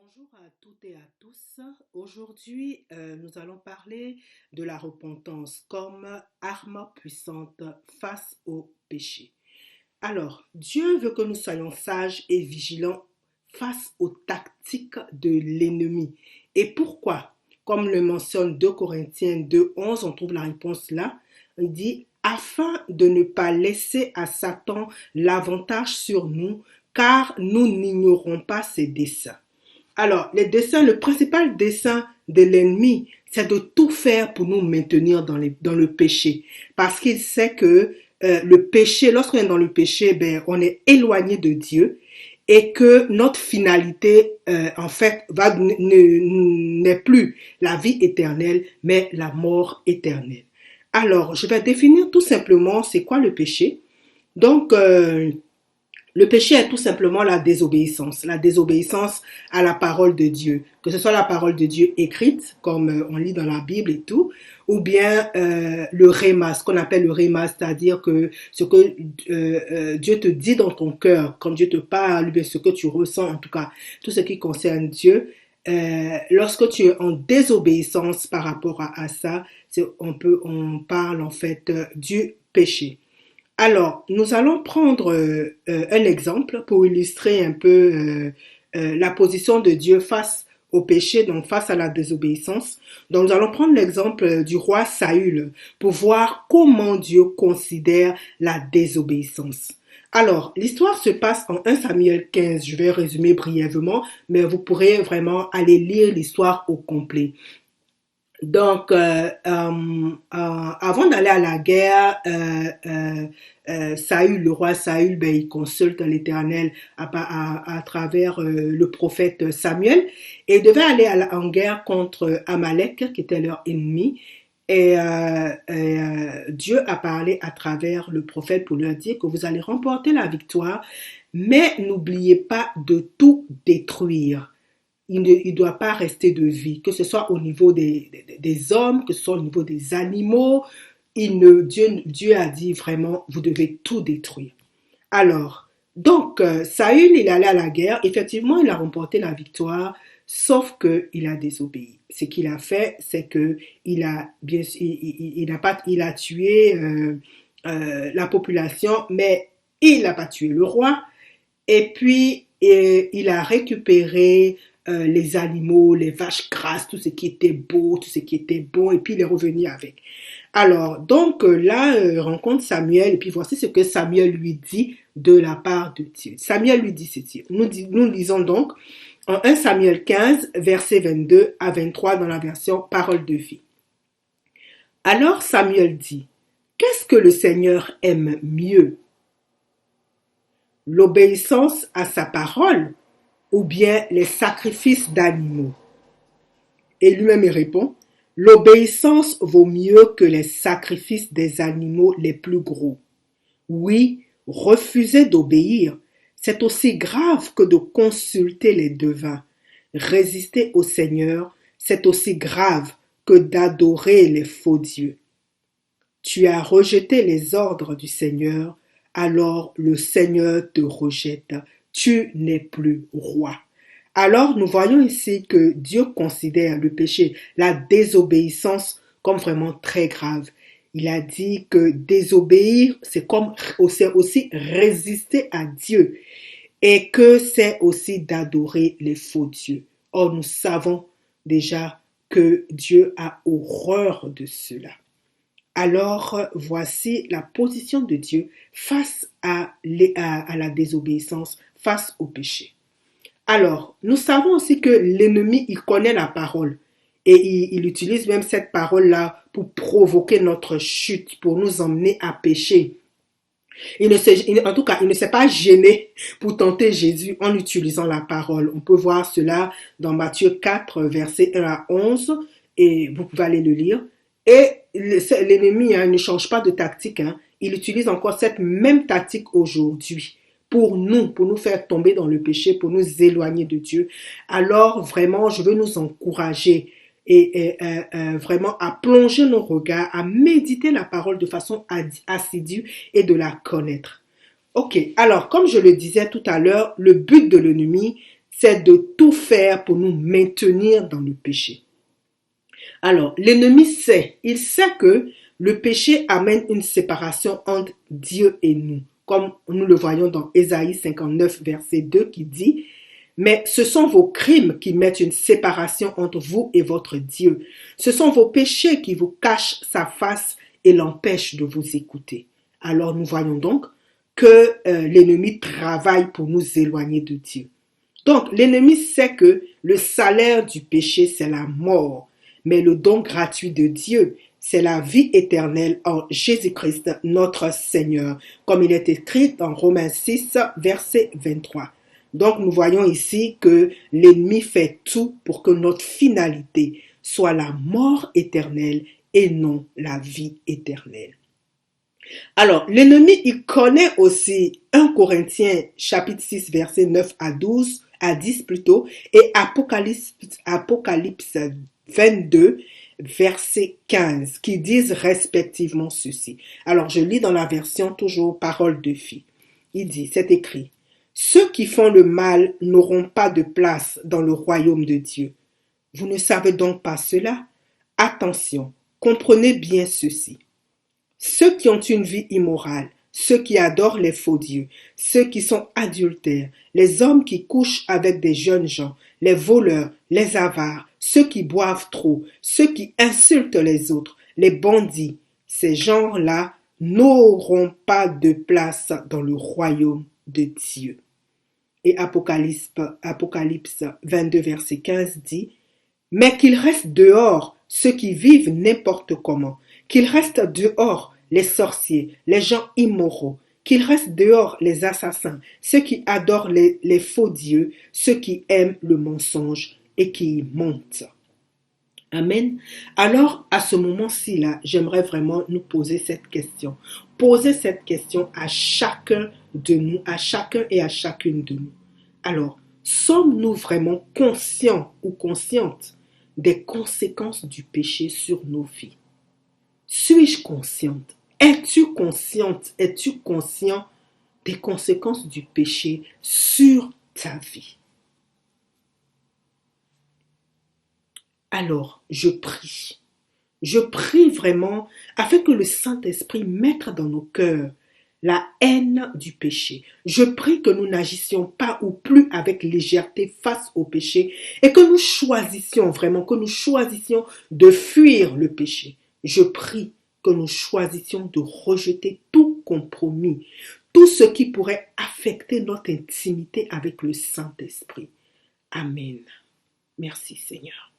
Bonjour à toutes et à tous. Aujourd'hui, nous allons parler de la repentance comme arme puissante face au péché. Alors, Dieu veut que nous soyons sages et vigilants face aux tactiques de l'ennemi. Et pourquoi? Comme le mentionne 2 Corinthiens 2:11, on trouve la réponse là. Il dit, afin de ne pas laisser à Satan l'avantage sur nous, car nous n'ignorons pas ses desseins. Alors, le principal dessein de l'ennemi, c'est de tout faire pour nous maintenir dans le péché. Parce qu'il sait que le péché, lorsqu'on est dans le péché, on est éloigné de Dieu et que notre finalité, en fait, n'est plus la vie éternelle, mais la mort éternelle. Alors, je vais définir tout simplement c'est quoi le péché. Donc, le péché est tout simplement la désobéissance à la parole de Dieu, que ce soit la parole de Dieu écrite, comme on lit dans la Bible et tout, ou bien le réma, ce qu'on appelle le réma, c'est-à-dire que ce que Dieu te dit dans ton cœur, quand Dieu te parle, bien ce que tu ressens, en tout cas, tout ce qui concerne Dieu, lorsque tu es en désobéissance par rapport à ça, on parle en fait du péché. Alors, nous allons prendre un exemple pour illustrer un peu la position de Dieu face au péché, donc face à la désobéissance. Donc, nous allons prendre l'exemple du roi Saül pour voir comment Dieu considère la désobéissance. Alors, l'histoire se passe en 1 Samuel 15. Je vais résumer brièvement, mais vous pourrez vraiment aller lire l'histoire au complet. Donc, avant d'aller à la guerre, Saül, le roi Saül, il consulte l'Éternel à travers le prophète Samuel et il devait aller en guerre contre Amalek, qui était leur ennemi. Dieu a parlé à travers le prophète pour leur dire que vous allez remporter la victoire, mais n'oubliez pas de tout détruire. Il ne doit pas rester de vie, que ce soit au niveau des hommes, que ce soit au niveau des animaux. Dieu a dit vraiment, vous devez tout détruire. Alors, donc, Saül, il est allé à la guerre. Effectivement, il a remporté la victoire, sauf qu'il a désobéi. Ce qu'il a fait, c'est que il a tué la population, mais il n'a pas tué le roi. Et puis, il a récupéré les animaux, les vaches grasses, tout ce qui était beau, tout ce qui était bon, et puis il est revenu avec. Alors, donc là, rencontre Samuel, et puis voici ce que Samuel lui dit de la part de Dieu. Samuel lui dit ceci. Nous lisons donc en 1 Samuel 15, versets 22 à 23 dans la version Parole de vie. Alors Samuel dit, qu'est-ce que le Seigneur aime mieux? L'obéissance à sa parole ou bien les sacrifices d'animaux? Et lui-même il répond, l'obéissance vaut mieux que les sacrifices des animaux les plus gros. Oui, refuser d'obéir, c'est aussi grave que de consulter les devins. Résister au Seigneur, c'est aussi grave que d'adorer les faux dieux. Tu as rejeté les ordres du Seigneur, alors le Seigneur te rejette. Tu n'es plus roi. Alors nous voyons ici que Dieu considère le péché, la désobéissance comme vraiment très grave. Il a dit que désobéir, c'est aussi résister à Dieu et que c'est aussi d'adorer les faux dieux. Or, nous savons déjà que Dieu a horreur de cela. Alors, voici la position de Dieu face à la désobéissance, face au péché. Alors, nous savons aussi que l'ennemi, il connaît la parole et il utilise même cette parole-là pour provoquer notre chute, pour nous emmener à pécher. En tout cas, il ne s'est pas gêné pour tenter Jésus en utilisant la parole. On peut voir cela dans Matthieu 4, versets 1 à 11, et vous pouvez aller le lire. Et l'ennemi ne change pas de tactique. Il utilise encore cette même tactique aujourd'hui pour nous faire tomber dans le péché, pour nous éloigner de Dieu. Alors vraiment, je veux nous encourager et vraiment à plonger nos regards, à méditer la parole de façon assidue et de la connaître. Ok, alors comme je le disais tout à l'heure, le but de l'ennemi, c'est de tout faire pour nous maintenir dans le péché. Alors, l'ennemi sait, il sait que le péché amène une séparation entre Dieu et nous, comme nous le voyons dans Ésaïe 59, verset 2 qui dit: mais ce sont vos crimes qui mettent une séparation entre vous et votre Dieu. Ce sont vos péchés qui vous cachent sa face et l'empêchent de vous écouter. Alors nous voyons donc que l'ennemi travaille pour nous éloigner de Dieu. Donc l'ennemi sait que le salaire du péché, c'est la mort, mais le don gratuit de Dieu, c'est la vie éternelle en Jésus-Christ, notre Seigneur, comme il est écrit dans Romains 6, verset 23. Donc nous voyons ici que l'ennemi fait tout pour que notre finalité soit la mort éternelle et non la vie éternelle. Alors, l'ennemi, il connaît aussi 1 Corinthiens chapitre 6, verset 9 à 12, à 10 plutôt, et Apocalypse 22, verset 15, qui disent respectivement ceci. Alors, je lis dans la version toujours Parole de fille. Il dit, c'est écrit: ceux qui font le mal n'auront pas de place dans le royaume de Dieu. Vous ne savez donc pas cela? Attention, comprenez bien ceci. Ceux qui ont une vie immorale, ceux qui adorent les faux dieux, ceux qui sont adultères, les hommes qui couchent avec des jeunes gens, les voleurs, les avares, ceux qui boivent trop, ceux qui insultent les autres, les bandits, ces gens-là n'auront pas de place dans le royaume de Dieu. Et Apocalypse 22, verset 15 dit: mais qu'ils restent dehors ceux qui vivent n'importe comment, qu'ils restent dehors les sorciers, les gens immoraux, qu'ils restent dehors les assassins, ceux qui adorent les faux dieux, ceux qui aiment le mensonge et qui y mentent. Amen. Alors, à ce moment-ci, là, j'aimerais vraiment nous poser cette question. Poser cette question à chacun de nous, à chacun et à chacune de nous. Alors, sommes-nous vraiment conscients ou conscientes des conséquences du péché sur nos vies? Suis-je consciente? Es-tu consciente? Es-tu conscient des conséquences du péché sur ta vie? Alors, je prie vraiment afin que le Saint-Esprit mette dans nos cœurs la haine du péché. Je prie que nous n'agissions pas ou plus avec légèreté face au péché et que nous choisissions vraiment, de fuir le péché. Je prie que nous choisissions de rejeter tout compromis, tout ce qui pourrait affecter notre intimité avec le Saint-Esprit. Amen. Merci Seigneur.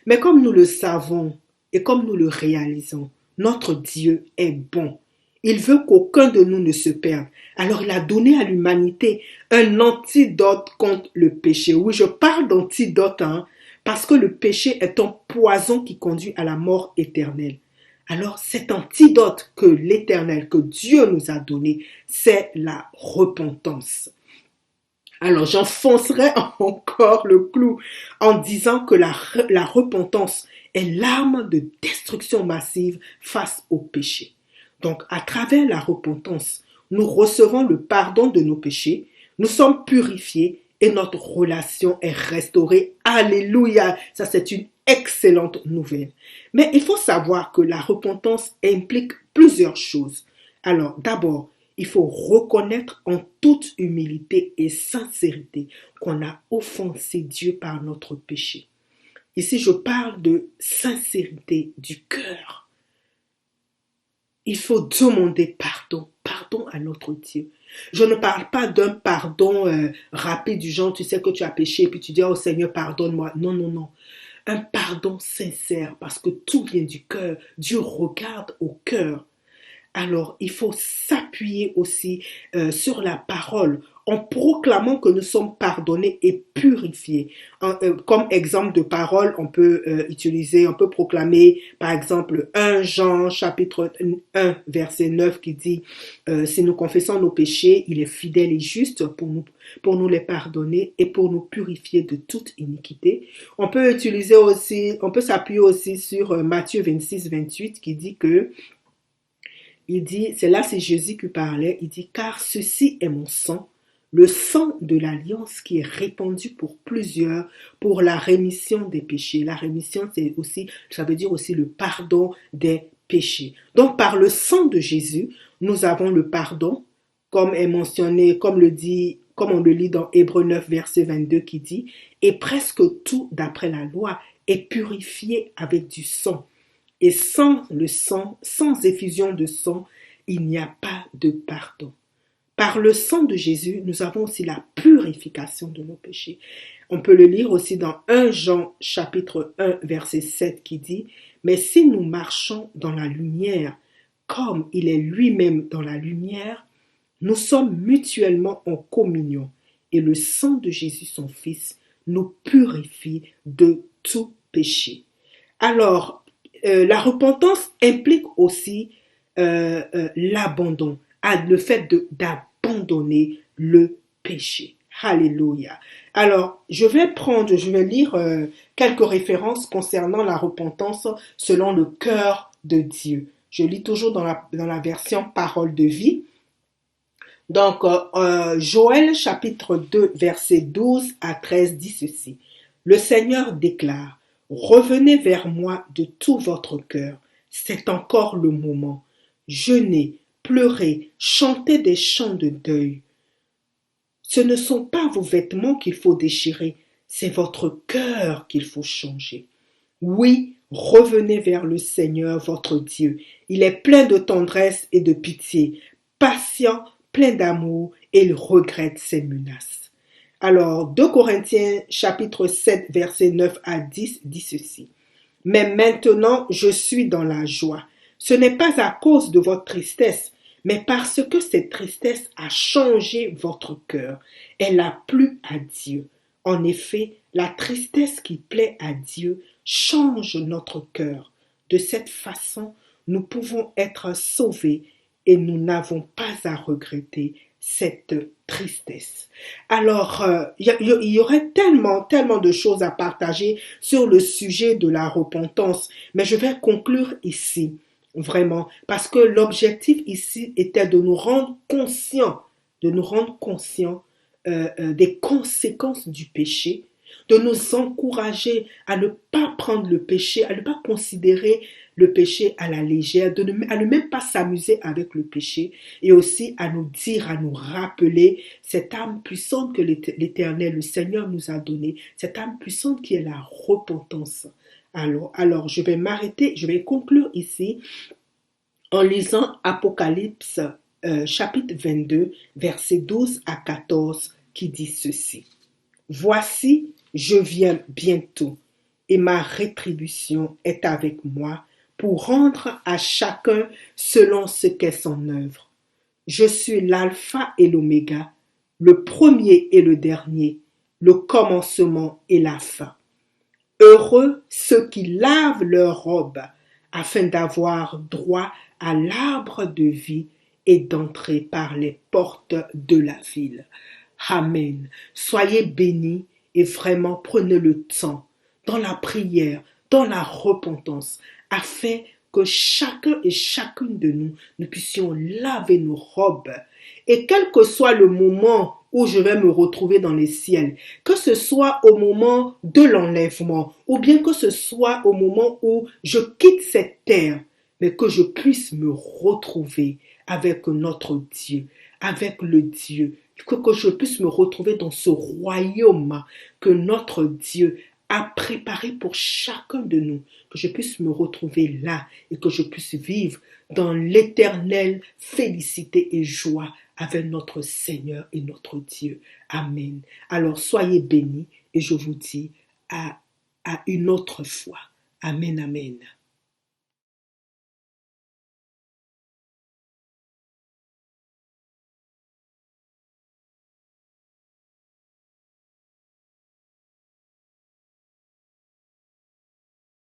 Mais comme nous le savons et comme nous le réalisons, notre Dieu est bon. Il veut qu'aucun de nous ne se perde. Alors il a donné à l'humanité un antidote contre le péché. Oui, je parle d'antidote, parce que le péché est un poison qui conduit à la mort éternelle. Alors cet antidote que l'Éternel, que Dieu nous a donné, c'est la repentance. Alors j'enfoncerai encore le clou en disant que la repentance est l'arme de destruction massive face au péché. Donc à travers la repentance, nous recevons le pardon de nos péchés, nous sommes purifiés et notre relation est restaurée. Alléluia! Ça c'est une excellente nouvelle. Mais il faut savoir que la repentance implique plusieurs choses. Alors d'abord, il faut reconnaître en toute humilité et sincérité qu'on a offensé Dieu par notre péché. Ici, je parle de sincérité du cœur. Il faut demander pardon à notre Dieu. Je ne parle pas d'un pardon rapide du genre, tu sais que tu as péché et puis tu dis, oh Seigneur, pardonne-moi. Non, non, non. Un pardon sincère parce que tout vient du cœur. Dieu regarde au cœur. Alors, il faut s'appuyer aussi sur la parole en proclamant que nous sommes pardonnés et purifiés. Comme exemple de parole, on peut proclamer par exemple 1 Jean chapitre 1 verset 9 qui dit si nous confessons nos péchés, il est fidèle et juste pour nous les pardonner et pour nous purifier de toute iniquité. On peut s'appuyer aussi sur Matthieu 26, 28 qui dit que c'est Jésus qui parlait, il dit, car ceci est mon sang le sang de l'alliance qui est répandu pour plusieurs, pour la rémission des péchés. La rémission, ça veut dire aussi le pardon des péchés. Donc, par le sang de Jésus, nous avons le pardon, comme est mentionné, comme on le lit dans Hébreux 9, verset 22, qui dit, et presque tout, d'après la loi, est purifié avec du sang. Et sans le sang, sans effusion de sang, il n'y a pas de pardon. Par le sang de Jésus, nous avons aussi la purification de nos péchés. On peut le lire aussi dans 1 Jean chapitre 1 verset 7 qui dit « Mais si nous marchons dans la lumière, comme il est lui-même dans la lumière, nous sommes mutuellement en communion et le sang de Jésus son Fils nous purifie de tout péché. » Alors, la repentance implique aussi l'abandon, le fait d'abandonner le péché. Alléluia. Alors, je vais lire quelques références concernant la repentance selon le cœur de Dieu. Je lis toujours dans la version Parole de vie. Donc, Joël chapitre 2, verset 12 à 13 dit ceci. Le Seigneur déclare, « Revenez vers moi de tout votre cœur, c'est encore le moment. Jeûnez, pleurez, chantez des chants de deuil. Ce ne sont pas vos vêtements qu'il faut déchirer, c'est votre cœur qu'il faut changer. Oui, revenez vers le Seigneur votre Dieu. Il est plein de tendresse et de pitié, patient, plein d'amour, et il regrette ses menaces. » Alors, 2 Corinthiens chapitre 7, verset 9 à 10 dit ceci. « Mais maintenant, je suis dans la joie. Ce n'est pas à cause de votre tristesse, mais parce que cette tristesse a changé votre cœur. Elle a plu à Dieu. En effet, la tristesse qui plaît à Dieu change notre cœur. De cette façon, nous pouvons être sauvés et nous n'avons pas à regretter cette tristesse. » Alors, il y aurait tellement de choses à partager sur le sujet de la repentance, mais je vais conclure ici, vraiment, parce que l'objectif ici était de nous rendre conscients, des conséquences du péché, de nous encourager à ne pas prendre le péché, à ne pas considérer le péché à la légère, à ne même pas s'amuser avec le péché, et aussi à nous dire, à nous rappeler cette âme puissante que l'Éternel, le Seigneur nous a donnée, cette âme puissante qui est la repentance. Alors je vais m'arrêter, je vais conclure ici en lisant Apocalypse chapitre 22, versets 12 à 14, qui dit ceci. « Voici, je viens bientôt, et ma rétribution est avec moi pour rendre à chacun selon ce qu'est son œuvre. Je suis l'alpha et l'oméga, le premier et le dernier, le commencement et la fin. Heureux ceux qui lavent leurs robes, afin d'avoir droit à l'arbre de vie et d'entrer par les portes de la ville. » Amen. Soyez bénis et vraiment prenez le temps dans la prière, dans la repentance, afin que chacun et chacune de nous puissions laver nos robes. Et quel que soit le moment où je vais me retrouver dans les ciels, que ce soit au moment de l'enlèvement, ou bien que ce soit au moment où je quitte cette terre, mais que je puisse me retrouver avec notre Dieu, avec le Dieu, que je puisse me retrouver dans ce royaume que notre Dieu a préparé pour chacun de nous, que je puisse me retrouver là et que je puisse vivre dans l'éternelle félicité et joie avec notre Seigneur et notre Dieu. Amen. Alors soyez bénis et je vous dis à une autre fois. Amen, amen.